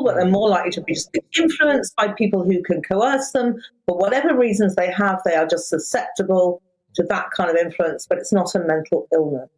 but they're more likely to be influenced by people who can coerce them. For whatever reasons they have, they are just susceptible to that kind of influence, but it's not a mental illness.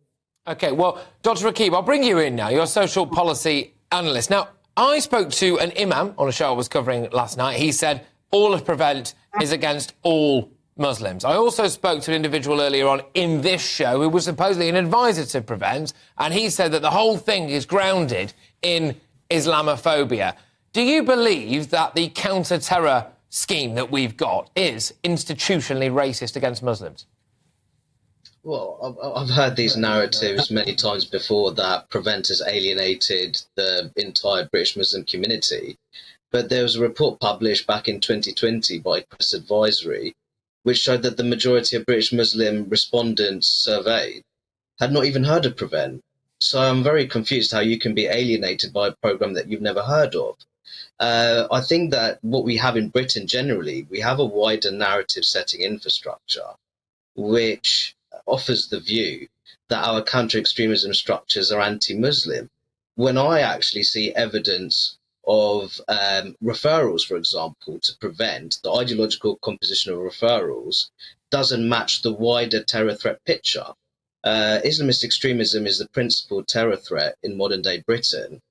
OK, well, Dr. Rakib, I'll bring you in now. You're a social policy analyst. Now, I spoke to an imam on a show I was covering last night. He said all of Prevent is against all Muslims. I also spoke to an individual earlier on in this show who was supposedly an advisor to Prevent, and he said that the whole thing is grounded in Islamophobia. Do you believe that the counter-terror scheme that we've got is institutionally racist against Muslims? Well, I've heard these narratives many times before that Prevent has alienated the entire British Muslim community. But there was a report published back in 2020 by Press Advisory, which showed that the majority of British Muslim respondents surveyed had not even heard of Prevent. So I'm very confused how you can be alienated by a programme that you've never heard of. I think that what we have in Britain generally, we have a wider narrative setting infrastructure, which offers the view that our counter-extremism structures are anti-Muslim. When I actually see evidence of referrals, for example, to Prevent, the ideological composition of referrals doesn't match the wider terror threat picture. Islamist extremism is the principal terror threat in modern-day Britain.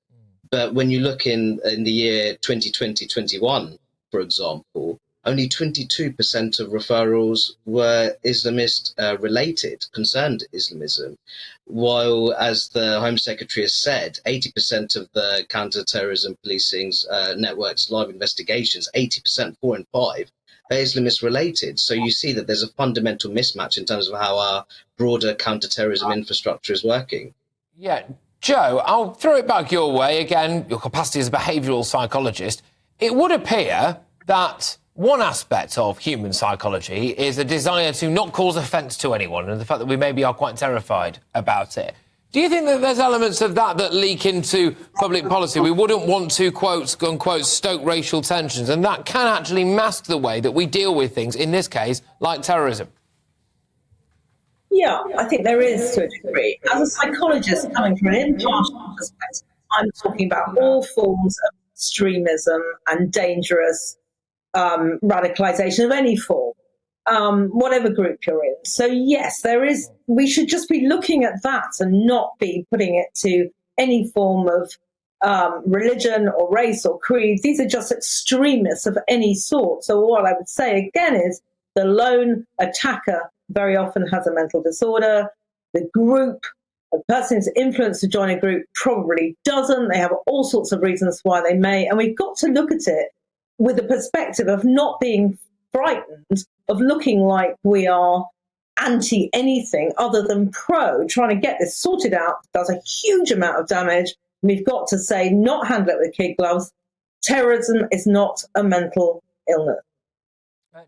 But when you look in the year 2020-21, for example, only 22% of referrals were Islamist-related, concerned Islamism, while, as the Home Secretary has said, 80% of the counter-terrorism policing's network's live investigations, 80%, 4 in 5, are Islamist-related. So you see that there's a fundamental mismatch in terms of how our broader counter-terrorism infrastructure is working. Yeah. Joe, I'll throw it back your way again, your capacity as a behavioural psychologist. It would appear that one aspect of human psychology is a desire to not cause offence to anyone, and the fact that we maybe are quite terrified about it. Do you think that there's elements of that that leak into public policy? We wouldn't want to, quote, unquote, stoke racial tensions, and that can actually mask the way that we deal with things, in this case, like terrorism. Yeah, I think there is to a degree. As a psychologist coming from an impartial perspective, I'm talking about all forms of extremism and dangerous radicalisation of any form, whatever group you're in. So yes, there is. We should just be looking at that and not be putting it to any form of religion or race or creed. These are just extremists of any sort. So what I would say again is the lone attacker very often has a mental disorder. The group, the person who's influenced to join a group probably doesn't. They have all sorts of reasons why they may. And we've got to look at it with the perspective of not being frightened, of looking like we are anti anything other than pro, trying to get this sorted out, does a huge amount of damage. We've got to say, not handle it with kid gloves. Terrorism is not a mental illness.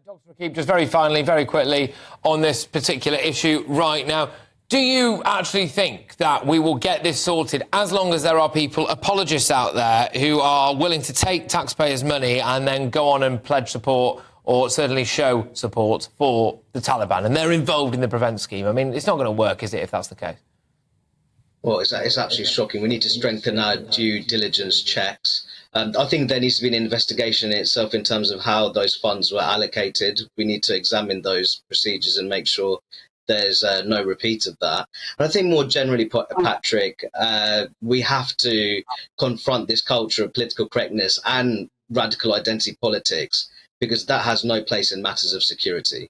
Dr. Rakib, just very finally, very quickly, on this particular issue right now, do you actually think that we will get this sorted as long as there are people, apologists out there, who are willing to take taxpayers' money and then go on and pledge support or certainly show support for the Taliban, and they're involved in the Prevent scheme? I mean, it's not going to work, is it, if that's the case? Well, it's absolutely shocking. We need to strengthen our due diligence checks. I think there needs to be an investigation in itself in terms of how those funds were allocated. We need to examine those procedures and make sure there's no repeat of that. And I think more generally, Patrick, we have to confront this culture of political correctness and radical identity politics, because that has no place in matters of security.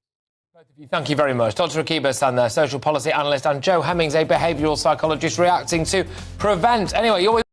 Thank you very much. Dr. Rakib Ehsan there, social policy analyst, and Joe Hemmings, a behavioural psychologist, reacting to Prevent. Anyway, you're with